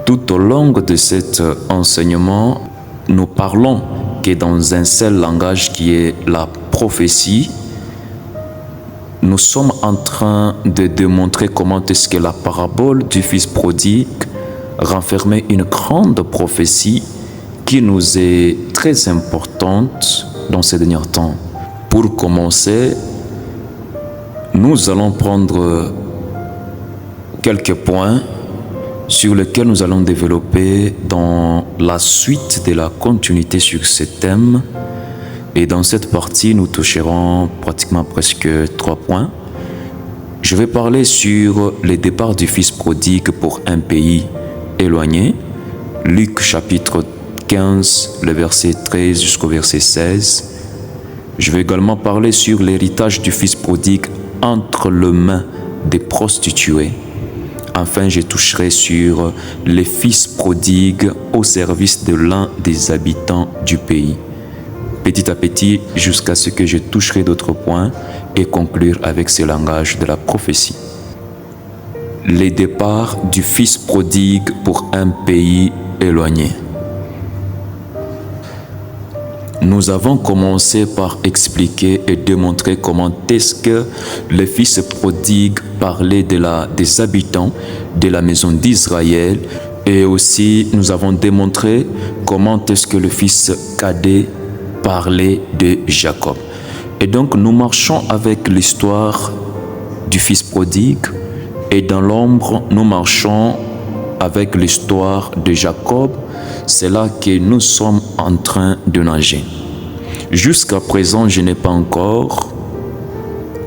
Tout au long de cet enseignement, nous parlons que dans un seul langage qui est la prophétie, nous sommes en train de démontrer comment est-ce que la parabole du Fils prodigue renfermait une grande prophétie qui nous est très importante dans ces derniers temps. Pour commencer, nous allons prendre quelques points sur lesquels nous allons développer dans la suite de la continuité sur ce thème. Et dans cette partie, nous toucherons pratiquement presque 3 points. Je vais parler sur le départ du Fils prodigue pour un pays éloigné. Luc chapitre 15, le verset 13 jusqu'au verset 16. Je vais également parler sur l'héritage du Fils prodigue entre les mains des prostituées. Enfin, je toucherai sur les fils prodigues au service de l'un des habitants du pays. Petit à petit, jusqu'à ce que je toucherai d'autres points et conclure avec ce langage de la prophétie. Les départs du Fils prodigue pour un pays éloigné. Nous avons commencé par expliquer et démontrer comment est-ce que le Fils prodigue parlait des habitants de la maison d'Israël, et aussi nous avons démontré comment est-ce que le Fils cadet parlait de Jacob. Et donc nous marchons avec l'histoire du Fils prodigue, et dans l'ombre nous marchons avec l'histoire de Jacob. C'est là que nous sommes en train de nager. Jusqu'à présent, je n'ai pas encore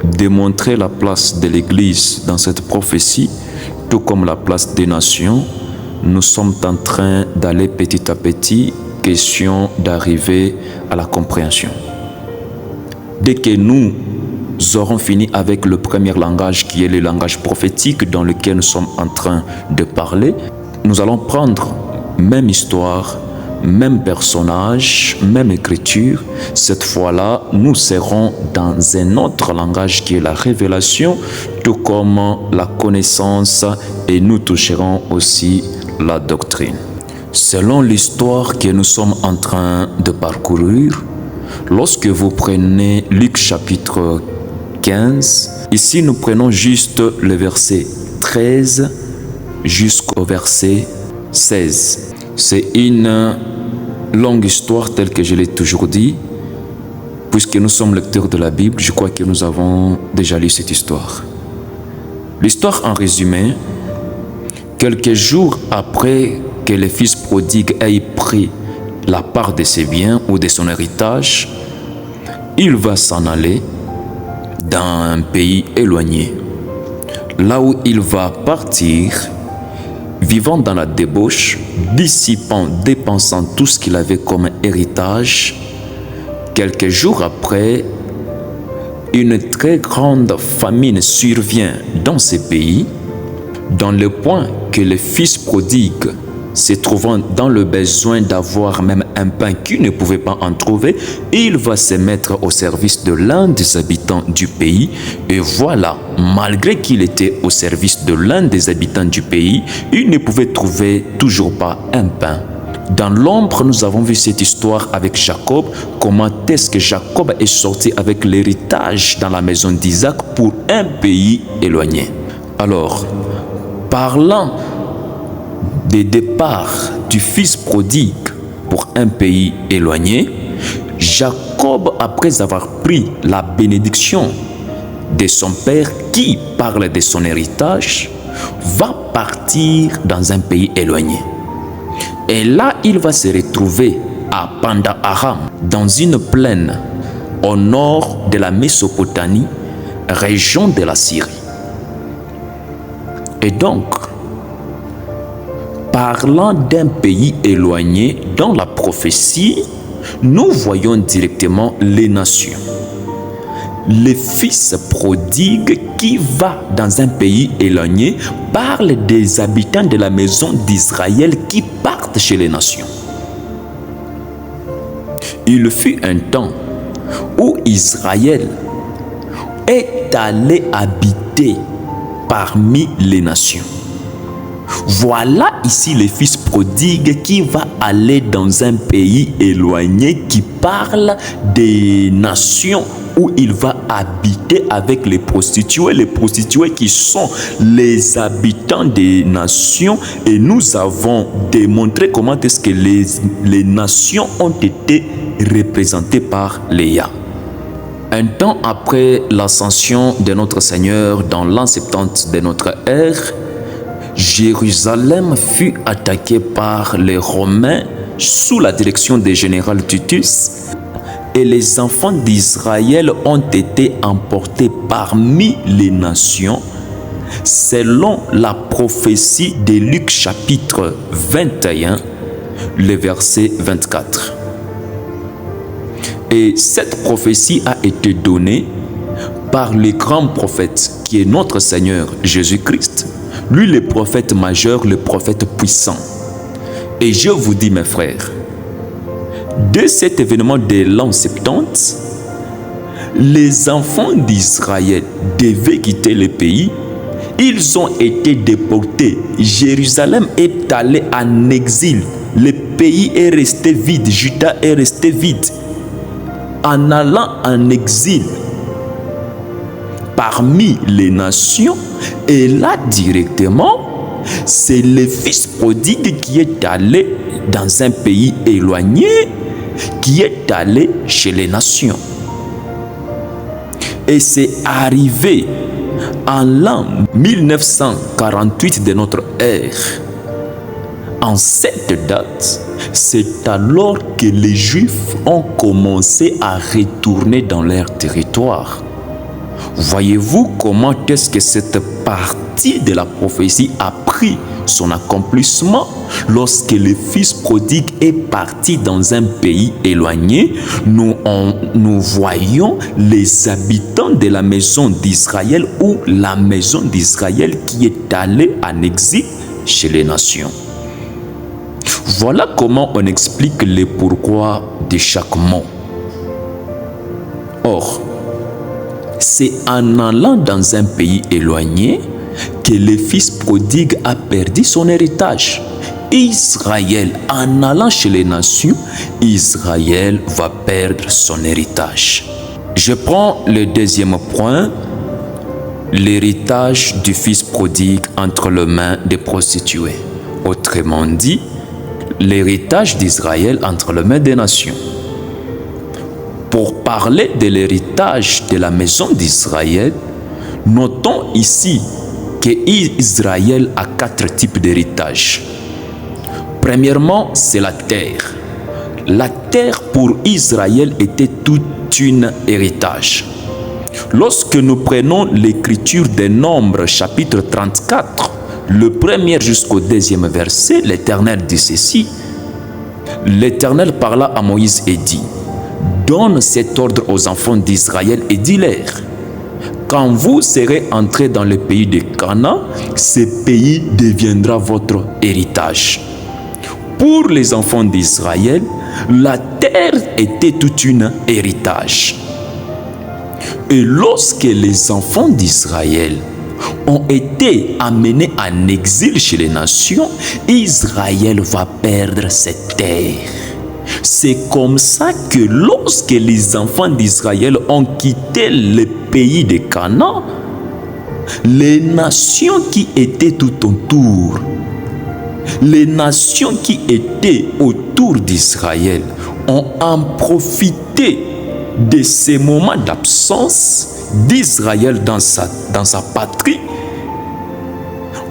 démontré la place de l'Église dans cette prophétie, tout comme la place des nations. Nous sommes en train d'aller petit à petit, question d'arriver à la compréhension. Dès que nous aurons fini avec le premier langage, qui est le langage prophétique dans lequel nous sommes en train de parler, nous allons prendre même histoire, même personnage, même écriture. Cette fois-là, nous serons dans un autre langage qui est la révélation, tout comme la connaissance, et nous toucherons aussi la doctrine. Selon l'histoire que nous sommes en train de parcourir, lorsque vous prenez Luc chapitre 15, ici nous prenons juste le verset 13 jusqu'au verset 16. C'est une longue histoire telle que je l'ai toujours dit. Puisque nous sommes lecteurs de la Bible, je crois que nous avons déjà lu cette histoire. L'histoire en résumé, quelques jours après que le Fils prodigue ait pris la part de ses biens ou de son héritage, il va s'en aller dans un pays éloigné. Là où il va partir, vivant dans la débauche, dissipant, dépensant tout ce qu'il avait comme héritage. Quelques jours après, une très grande famine survient dans ce pays, dans le point que le Fils prodigue, se trouvant dans le besoin d'avoir même un pain qu'il ne pouvait pas en trouver, il va se mettre au service de l'un des habitants du pays. Et voilà, malgré qu'il était au service de l'un des habitants du pays, il ne pouvait trouver toujours pas un pain. Dans l'ombre, nous avons vu cette histoire avec Jacob, comment est-ce que Jacob est sorti avec l'héritage dans la maison d'Isaac pour un pays éloigné. Alors, parlant des départs du Fils prodigue pour un pays éloigné, Jacob, après avoir pris la bénédiction de son père qui parle de son héritage, va partir dans un pays éloigné. Et là, il va se retrouver à Panda-Aram, dans une plaine au nord de la Mésopotamie, région de la Syrie. Et donc, parlant d'un pays éloigné dans la prophétie, nous voyons directement les nations. Le Fils prodigue qui va dans un pays éloigné parle des habitants de la maison d'Israël qui partent chez les nations. Il fut un temps où Israël est allé habiter parmi les nations. Voilà ici le fils prodigue qui va aller dans un pays éloigné qui parle des nations où il va habiter avec les prostituées qui sont les habitants des nations. Et nous avons démontré comment est-ce que les nations ont été représentées par Léa. Un temps après l'ascension de notre Seigneur dans l'an 70 de notre ère, Jérusalem fut attaquée par les Romains sous la direction du général Titus et les enfants d'Israël ont été emportés parmi les nations selon la prophétie de Luc chapitre 21, le verset 24. Et cette prophétie a été donnée par le grand prophète qui est notre Seigneur Jésus-Christ, lui le prophète majeur, le prophète puissant. Et je vous dis mes frères, de cet événement de l'an 70, les enfants d'Israël devaient quitter le pays. Ils ont été déportés. Jérusalem est allée en exil. Le pays est resté vide. Juda est resté vide. En allant en exil parmi les nations, et là directement, c'est le fils prodigue qui est allé dans un pays éloigné, qui est allé chez les nations. Et c'est arrivé en l'an 1948 de notre ère. En cette date, c'est alors que les Juifs ont commencé à retourner dans leur territoire. Voyez-vous comment est-ce que cette partie de la prophétie a pris son accomplissement lorsque le fils prodigue est parti dans un pays éloigné. Nous voyons les habitants de la maison d'Israël ou la maison d'Israël qui est allée en exil chez les nations. Voilà comment on explique le pourquoi de chaque mot. Or, c'est en allant dans un pays éloigné que le fils prodigue a perdu son héritage. Israël, en allant chez les nations, Israël va perdre son héritage. Je prends le deuxième point, l'héritage du fils prodigue entre les mains des prostituées. Autrement dit, l'héritage d'Israël entre les mains des nations. Pour parler de l'héritage de la maison d'Israël, notons ici qu'Israël a 4 types d'héritage. Premièrement, c'est la terre. La terre pour Israël était tout un héritage. Lorsque nous prenons l'écriture des Nombres, chapitre 34, le 1er jusqu'au 2e verset, l'Éternel dit ceci. L'Éternel parla à Moïse et dit: donne cet ordre aux enfants d'Israël et dis-leur: quand vous serez entrés dans le pays de Canaan, ce pays deviendra votre héritage. Pour les enfants d'Israël, la terre était tout un héritage. Et lorsque les enfants d'Israël ont été amenés en exil chez les nations, Israël va perdre cette terre. C'est comme ça que lorsque les enfants d'Israël ont quitté le pays de Canaan, les nations qui étaient tout autour, les nations qui étaient autour d'Israël ont en profité de ces moments d'absence d'Israël dans sa patrie,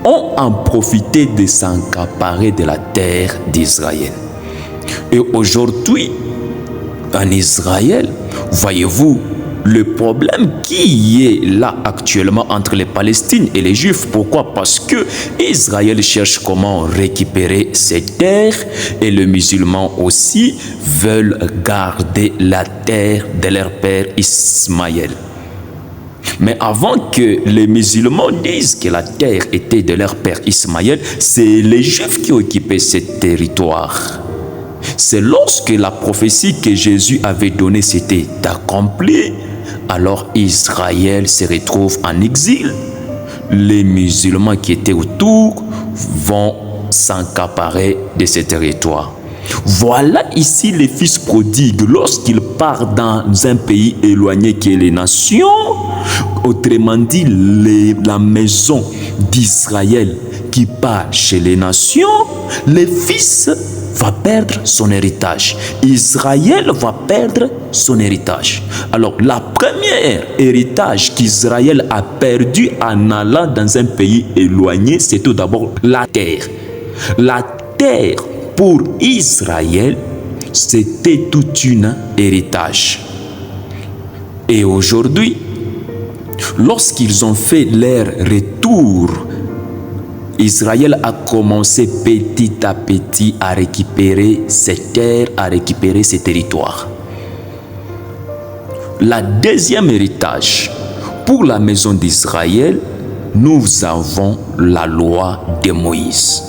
ont en profité de s'accaparer de la terre d'Israël. Et aujourd'hui, en Israël, voyez-vous le problème qui est là actuellement entre les Palestiniens et les Juifs. Pourquoi? Parce que Israël cherche comment récupérer ses terres et les musulmans aussi veulent garder la terre de leur père Ismaël. Mais avant que les musulmans disent que la terre était de leur père Ismaël, c'est les Juifs qui occupaient ce territoire. C'est lorsque la prophétie que Jésus avait donnée s'était accomplie, alors Israël se retrouve en exil. Les musulmans qui étaient autour vont s'accaparer de ces territoires. Voilà ici les fils prodigues lorsqu'ils partent dans un pays éloigné qui est les nations, autrement dit la maison d'Israël qui part chez les nations, le fils va perdre son héritage. Israël va perdre son héritage. Alors, la première héritage qu'Israël a perdu en allant dans un pays éloigné, c'est tout d'abord la terre. La terre, pour Israël, c'était tout un héritage. Et aujourd'hui, lorsqu'ils ont fait leur retour, Israël a commencé petit à petit à récupérer ces terres, à récupérer ces territoires. La deuxième héritage, pour la maison d'Israël, nous avons la loi de Moïse.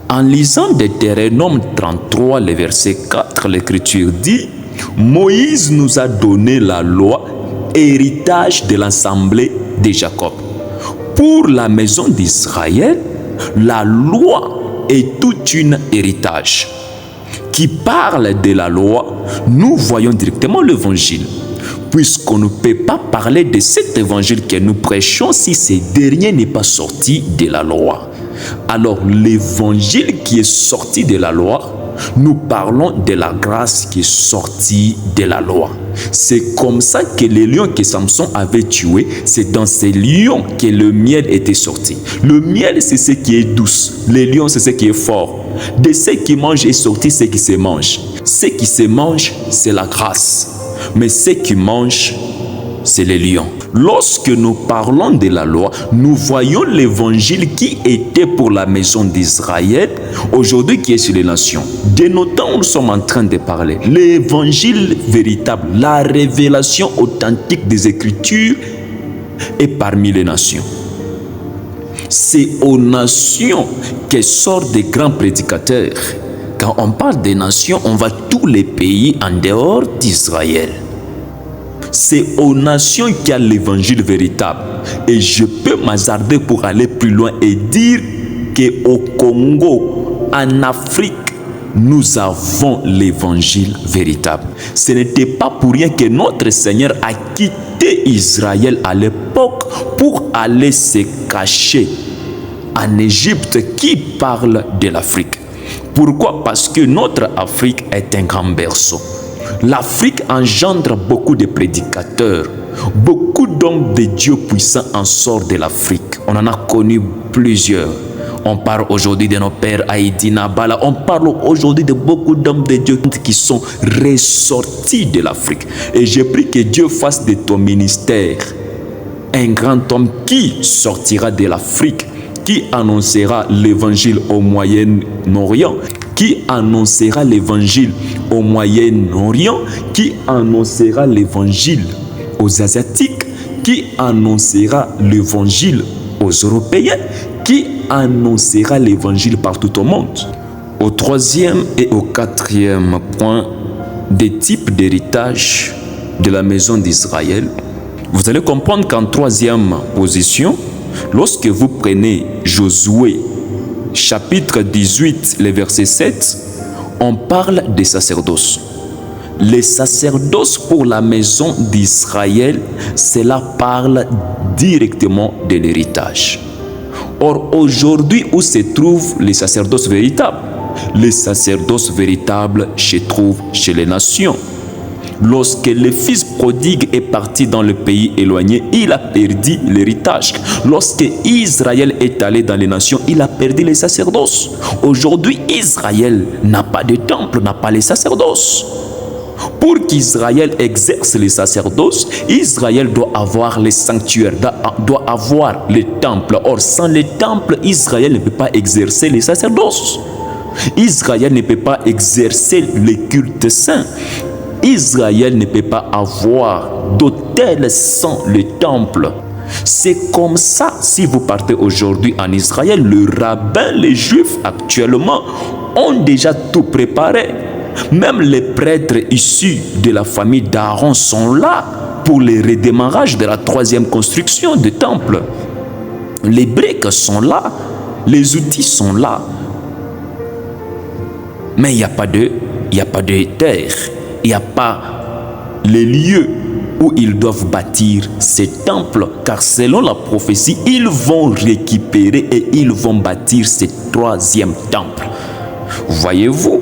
En lisant Deutéronome 33, le verset 4, l'Écriture dit « Moïse nous a donné la loi, héritage de l'assemblée de Jacob. » Pour la maison d'Israël, la loi est tout un héritage. Qui parle de la loi, nous voyons directement l'évangile. Puisqu'on ne peut pas parler de cet évangile que nous prêchons si ce dernier n'est pas sorti de la loi. Alors l'évangile qui est sorti de la loi, nous parlons de la grâce qui est sortie de la loi. C'est comme ça que les lions que Samson avait tués, c'est dans ces lions que le miel était sorti. Le miel, c'est ce qui est douce. Les lions, c'est ce qui est fort. De ce qui mange est sorti ce qui se mange. Ce qui se mange, c'est la grâce. Mais ce qui mange, c'est les lions. Lorsque nous parlons de la loi, nous voyons l'évangile qui était pour la maison d'Israël, aujourd'hui qui est sur les nations. De nos temps, nous sommes en train de parler. L'évangile véritable, la révélation authentique des Écritures est parmi les nations. C'est aux nations que sortent des grands prédicateurs. Quand on parle des nations, on va tous les pays en dehors d'Israël. C'est aux nations qu'il y a l'évangile véritable. Et je peux m'hasarder pour aller plus loin et dire qu'au Congo, en Afrique, nous avons l'évangile véritable. Ce n'était pas pour rien que notre Seigneur a quitté Israël à l'époque pour aller se cacher en Égypte qui parle de l'Afrique. Pourquoi? Parce que notre Afrique est un grand berceau. L'Afrique engendre beaucoup de prédicateurs. Beaucoup d'hommes de Dieu puissants en sortent de l'Afrique. On en a connu plusieurs. On parle aujourd'hui de nos pères Haïti, Nabala. On parle aujourd'hui de beaucoup d'hommes de Dieu qui sont ressortis de l'Afrique. Et j'ai pris que Dieu fasse de ton ministère un grand homme qui sortira de l'Afrique, qui annoncera l'évangile au Moyen-Orient, qui annoncera l'évangile au Moyen-Orient, qui annoncera l'évangile aux Asiatiques, qui annoncera l'évangile aux Européens, qui annoncera l'évangile partout au monde. Au troisième et au quatrième point des types d'héritage de la maison d'Israël, vous allez comprendre qu'en troisième position, lorsque vous prenez Josué, chapitre 18, le verset 7, on parle des sacerdoces. Les sacerdoces pour la maison d'Israël, cela parle directement de l'héritage. Or, aujourd'hui, où se trouvent les sacerdoces véritables? Les sacerdoces véritables se trouvent chez les nations. Lorsque le fils prodigue est parti dans le pays éloigné, il a perdu l'héritage. Lorsque Israël est allé dans les nations, il a perdu les sacerdoces. Aujourd'hui, Israël n'a pas de temple, n'a pas les sacerdoces. Pour qu'Israël exerce les sacerdoces, Israël doit avoir les sanctuaires, doit avoir les temples. Or, sans les temples, Israël ne peut pas exercer les sacerdoces. Israël ne peut pas exercer les cultes saints. Israël ne peut pas avoir d'autel sans le temple. C'est comme ça, si vous partez aujourd'hui en Israël, les rabbins, les juifs actuellement ont déjà tout préparé. Même les prêtres issus de la famille d'Aaron sont là pour le redémarrage de la troisième construction du temple. Les briques sont là Les outils sont là. Mais il n'y a pas de terre. Il n'y a pas les lieux où ils doivent bâtir ces temples. Car selon la prophétie, ils vont récupérer et ils vont bâtir ce troisième temple. Voyez-vous?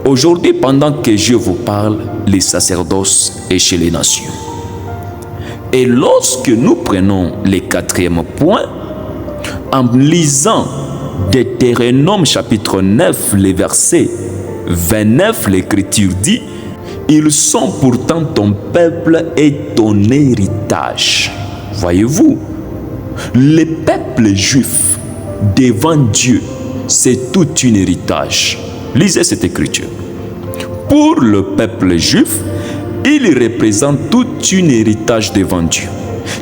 Aujourd'hui, pendant que je vous parle, les sacerdoces est chez les nations. Et lorsque nous prenons le quatrième point, en lisant Deutéronome chapitre 9, le verset 29, l'Écriture dit « Ils sont pourtant ton peuple et ton héritage. » Voyez-vous, le peuple juif devant Dieu, c'est tout un héritage. Lisez cette écriture. Pour le peuple juif, il représente tout un héritage devant Dieu.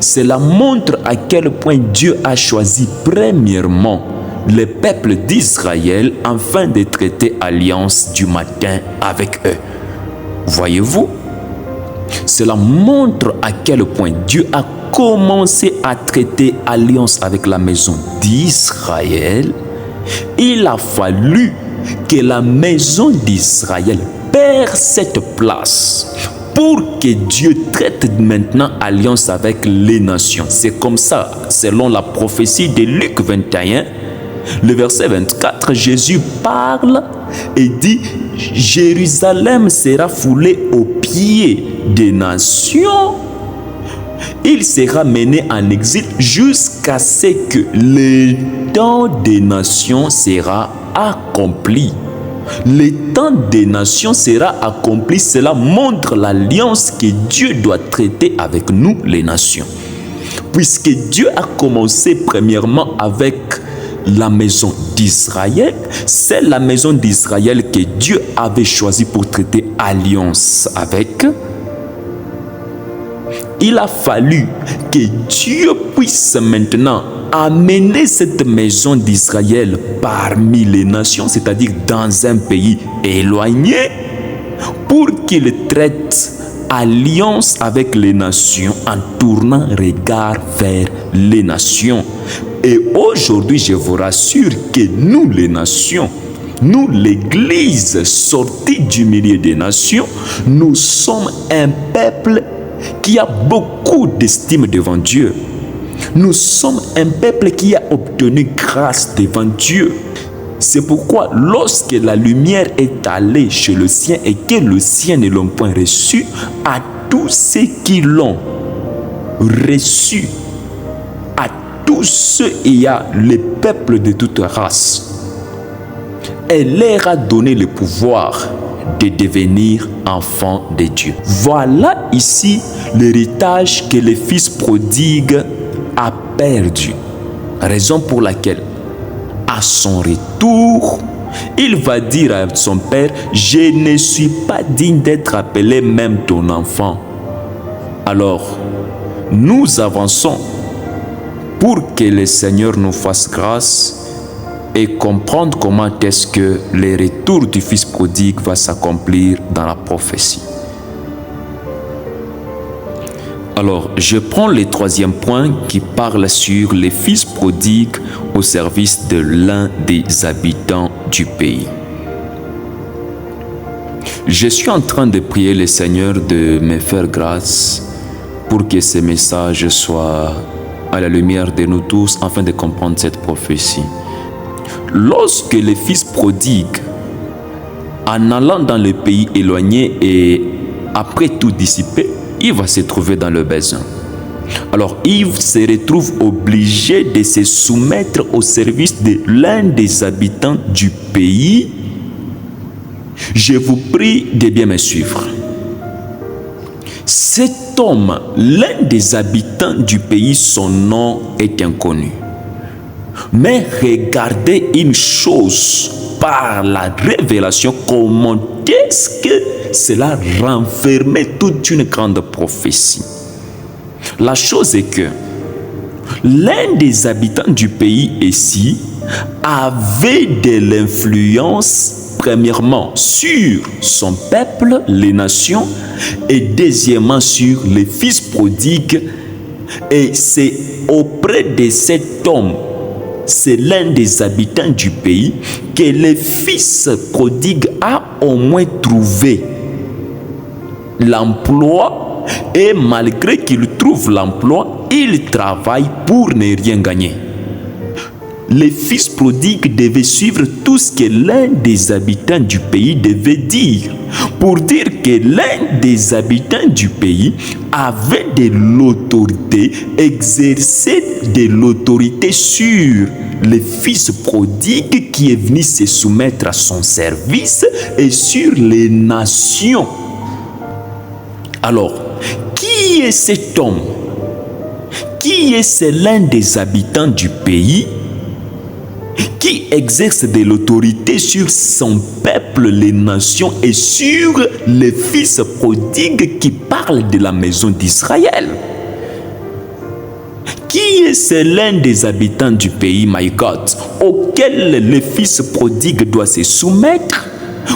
Cela montre à quel point Dieu a choisi premièrement le peuple d'Israël afin de traiter alliance du matin avec eux. Voyez-vous? Cela montre à quel point Dieu a commencé à traiter alliance avec la maison d'Israël. Il a fallu que la maison d'Israël perd cette place pour que Dieu traite maintenant alliance avec les nations. C'est comme ça, selon la prophétie de Luc 21, le verset 24, Jésus parle et dit « Jérusalem sera foulée aux pieds des nations. Il sera mené en exil jusqu'à ce que le temps des nations sera accompli. » Le temps des nations sera accompli. Cela montre l'alliance que Dieu doit traiter avec nous, les nations. Puisque Dieu a commencé premièrement avec la maison d'Israël, c'est la maison d'Israël que Dieu avait choisi pour traiter alliance avec. Il a fallu que Dieu puisse maintenant amener cette maison d'Israël parmi les nations, c'est-à-dire dans un pays éloigné, pour qu'il traite alliance avec les nations en tournant regard vers les nations. Et aujourd'hui, je vous rassure que nous, les nations, nous, l'Église sortie du milieu des nations, nous sommes un peuple qui a beaucoup d'estime devant Dieu. Nous sommes un peuple qui a obtenu grâce devant Dieu. C'est pourquoi lorsque la lumière est allée chez le sien et que le sien ne l'ont point reçu, à tous ceux qui l'ont reçu, à tous ceux ayant le peuple de toute race, elle leur a donné le pouvoir de devenir enfants de Dieu. Voilà ici l'héritage que le fils prodigue a perdu. Raison pour laquelle, à son retour, il va dire à son père, « Je ne suis pas digne d'être appelé même ton enfant. » Alors, nous avançons pour que le Seigneur nous fasse grâce et comprendre comment est-ce que le retour du fils prodigue va s'accomplir dans la prophétie. Alors, je prends le troisième point qui parle sur les fils prodigues au service de l'un des habitants du pays. Je suis en train de prier le Seigneur de me faire grâce pour que ce message soit à la lumière de nous tous afin de comprendre cette prophétie. Lorsque les fils prodigues, en allant dans le pays éloigné et après tout dissipé, il va se trouver dans le besoin. Alors, il se retrouve obligé de se soumettre au service de l'un des habitants du pays. Je vous prie de bien me suivre. Cet homme, l'un des habitants du pays, son nom est inconnu. Mais regardez une chose par la révélation, comment est-ce que cela renfermait toute une grande prophétie. La chose est que l'un des habitants du pays ici avait de l'influence premièrement sur son peuple, les nations, et deuxièmement sur les fils prodigues. Et c'est auprès de cet homme c'est l'un des habitants du pays que le fils prodigue a au moins trouvé l'emploi, et malgré qu'il trouve l'emploi, il travaille pour ne rien gagner. Le fils prodigue devait suivre tout ce que l'un des habitants du pays devait dire, pour dire que l'un des habitants du pays avait de l'autorité, exerçait de l'autorité sur le fils prodigue qui est venu se soumettre à son service et sur les nations. Alors, qui est cet homme? Qui est l'un des habitants du pays qui exerce de l'autorité sur son peuple, les nations, et sur le fils prodigue qui parle de la maison d'Israël? Qui est l'un des habitants du pays, my God, auquel le fils prodigue doit se soumettre?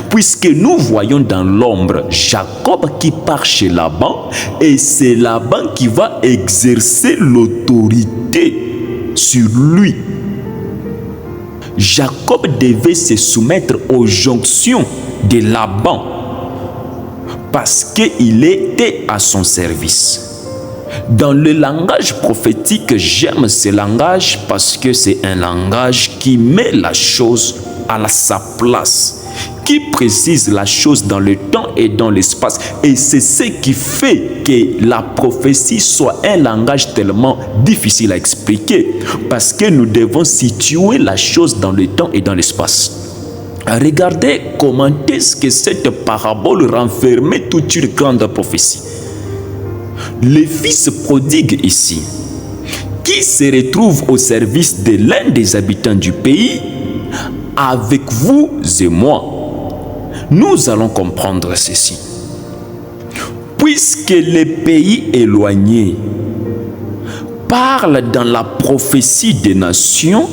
Puisque nous voyons dans l'ombre Jacob qui part chez Laban, et c'est Laban qui va exercer l'autorité sur lui. Jacob devait se soumettre aux jonctions de Laban parce qu'il était à son service. Dans le langage prophétique, j'aime ce langage parce que c'est un langage qui met la chose à sa place, qui précise la chose dans le temps et dans l'espace. Et c'est ce qui fait que la prophétie soit un langage tellement difficile à expliquer, parce que nous devons situer la chose dans le temps et dans l'espace. Regardez comment est-ce que cette parabole renfermait toute une grande prophétie. Le fils prodigue ici, qui se retrouve au service de l'un des habitants du pays, avec vous et moi, nous allons comprendre ceci. Puisque les pays éloignés parlent dans la prophétie des nations,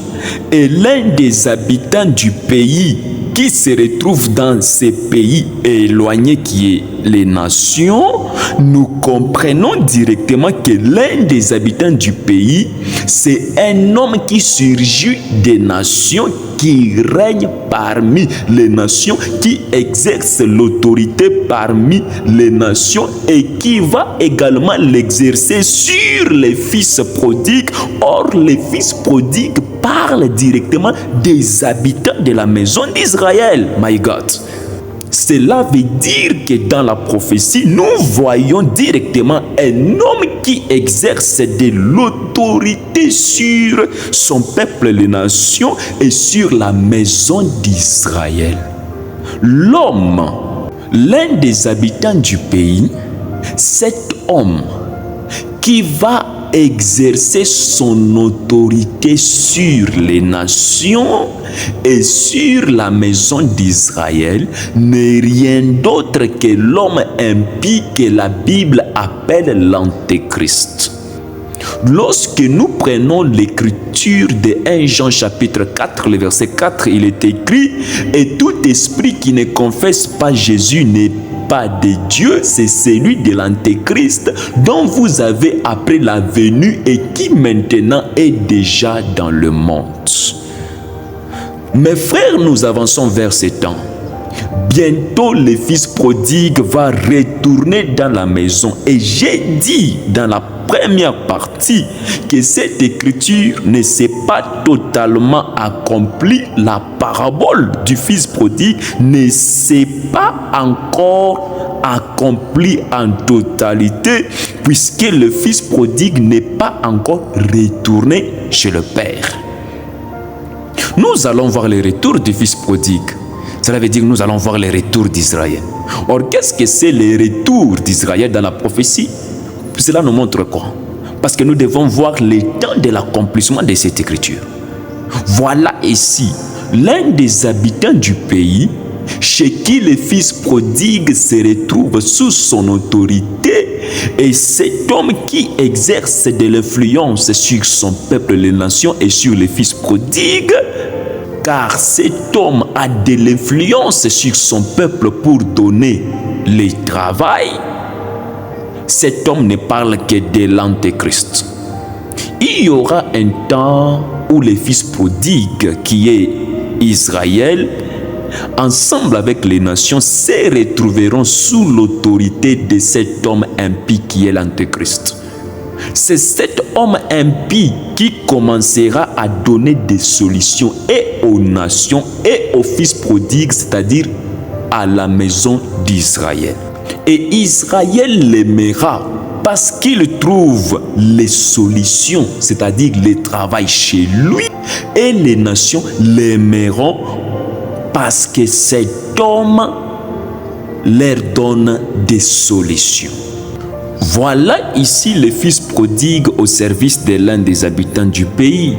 et l'un des habitants du pays qui se retrouve dans ces pays éloignés qui est les nations, nous comprenons directement que l'un des habitants du pays, c'est un homme qui surgit des nations, qui règne parmi les nations, qui exerce l'autorité parmi les nations et qui va également l'exercer sur les fils prodigues. Or, les fils prodigues parlent directement des habitants de la maison d'Israël. My God. Cela veut dire que dans la prophétie, nous voyons directement un homme qui exerce de l'autorité sur son peuple, les nations, et sur la maison d'Israël. L'homme, l'un des habitants du pays, cet homme qui va exercer son autorité sur les nations et sur la maison d'Israël n'est rien d'autre que l'homme impie que la Bible appelle l'Antéchrist. Lorsque nous prenons l'écriture de 1 Jean chapitre 4, le verset 4, il est écrit « Et tout esprit qui ne confesse pas Jésus n'est pas de Dieu, c'est celui de l'Antéchrist dont vous avez appris la venue et qui maintenant est déjà dans le monde. » Mes frères, nous avançons vers ce temps. Bientôt, le fils prodigue va retourner dans la maison. Et j'ai dit dans la première partie que cette écriture ne s'est pas totalement accomplie. La parabole du fils prodigue ne s'est pas encore accomplie en totalité, puisque le fils prodigue n'est pas encore retourné chez le Père. Nous allons voir le retour du fils prodigue. Cela veut dire que nous allons voir le retour d'Israël. Or, qu'est-ce que c'est le retour d'Israël dans la prophétie? Cela nous montre quoi? Parce que nous devons voir le temps de l'accomplissement de cette écriture. Voilà ici l'un des habitants du pays chez qui le fils prodigue se retrouve sous son autorité, et cet homme qui exerce de l'influence sur son peuple, les nations et sur le fils prodigue, car cet homme a de l'influence sur son peuple pour donner le travail. Cet homme ne parle que de l'Antéchrist. Il y aura un temps où le fils prodigue, qui est Israël, ensemble avec les nations, se retrouveront sous l'autorité de cet homme impie qui est l'Antéchrist. C'est cet homme impie qui commencera à donner des solutions et aux nations et aux fils prodigues, c'est-à-dire à la maison d'Israël. Et Israël l'aimera parce qu'il trouve les solutions, c'est-à-dire le travail chez lui, et les nations l'aimeront parce que cet homme leur donne des solutions. Voilà ici le fils prodigue au service de l'un des habitants du pays.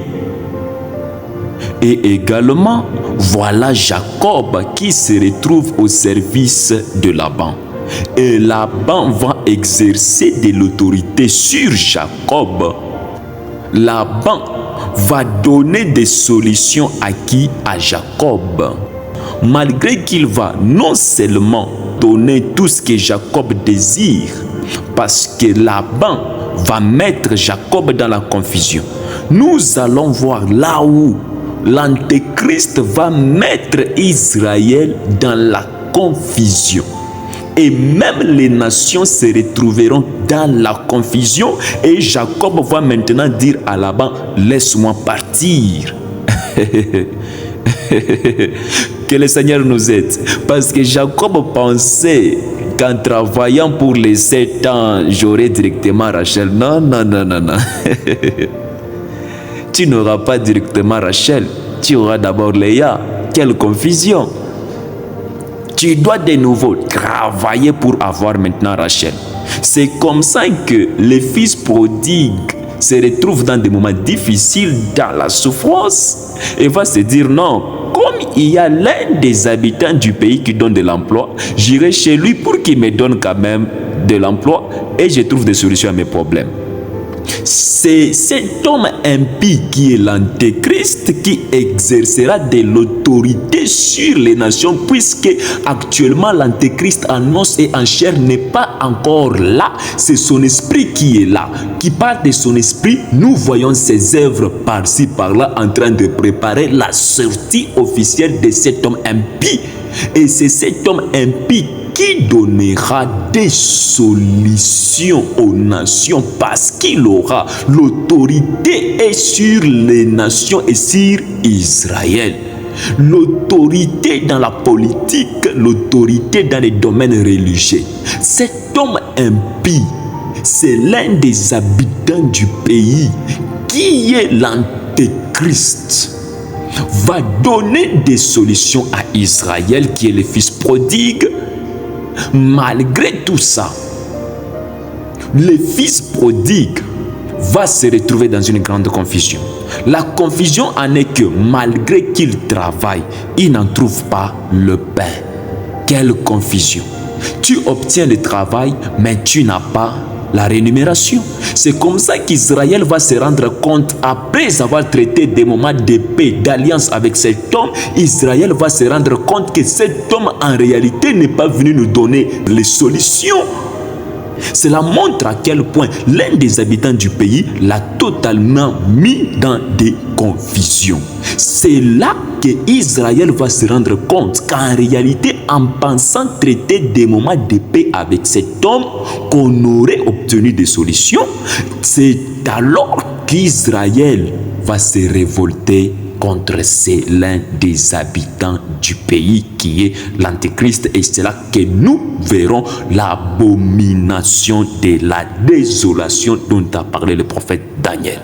Et également, voilà Jacob qui se retrouve au service de Laban. Et Laban va exercer de l'autorité sur Jacob. Laban va donner des solutions à qui? À Jacob. Malgré qu'il va non seulement donner tout ce que Jacob désire, parce que Laban va mettre Jacob dans la confusion. Nous allons voir là où l'Antéchrist va mettre Israël dans la confusion. Et même les nations se retrouveront dans la confusion. Et Jacob va maintenant dire à Laban, laisse-moi partir. Que le Seigneur nous aide. Parce que Jacob pensait qu'en travaillant pour les 7 ans, j'aurai directement Rachel. Non, non, non, non, non. Tu n'auras pas directement Rachel. Tu auras d'abord Léa. Quelle confusion. Tu dois de nouveau travailler pour avoir maintenant Rachel. C'est comme ça que les fils prodigues se retrouvent dans des moments difficiles, dans la souffrance, et va se dire non, comme il y a l'un des habitants du pays qui donne de l'emploi, j'irai chez lui pour qu'il me donne quand même de l'emploi et je trouve des solutions à mes problèmes. C'est cet homme impie qui est l'Antéchrist qui exercera de l'autorité sur les nations, puisque actuellement l'Antéchrist en os et en chair n'est pas encore là. C'est son esprit qui est là. Qui part de son esprit, nous voyons ses œuvres par-ci par-là en train de préparer la sortie officielle de cet homme impie. Et c'est cet homme impie qui donnera des solutions aux nations parce qu'il aura l'autorité sur les nations et sur Israël. L'autorité dans la politique, l'autorité dans les domaines religieux. Cet homme impie, c'est l'un des habitants du pays qui est l'Antéchrist. Va donner des solutions à Israël qui est le fils prodigue. Malgré tout ça, le fils prodigue va se retrouver dans une grande confusion. La confusion en est que malgré qu'il travaille, il n'en trouve pas le pain. Quelle confusion! Tu obtiens le travail, mais tu n'as pas la rémunération. C'est comme ça qu'Israël va se rendre compte, après avoir traité des moments de paix, d'alliance avec cet homme, Israël va se rendre compte que cet homme en réalité n'est pas venu nous donner les solutions. Cela montre à quel point l'un des habitants du pays l'a totalement mis dans des confusions. C'est là que Israël va se rendre compte qu'en réalité, en pensant traiter des moments de paix avec cet homme, qu'on aurait obtenu des solutions. C'est alors qu'Israël va se révolter contre l'un des habitants du pays qui est l'Antéchrist. Et c'est là que nous verrons l'abomination de la désolation dont a parlé le prophète Daniel.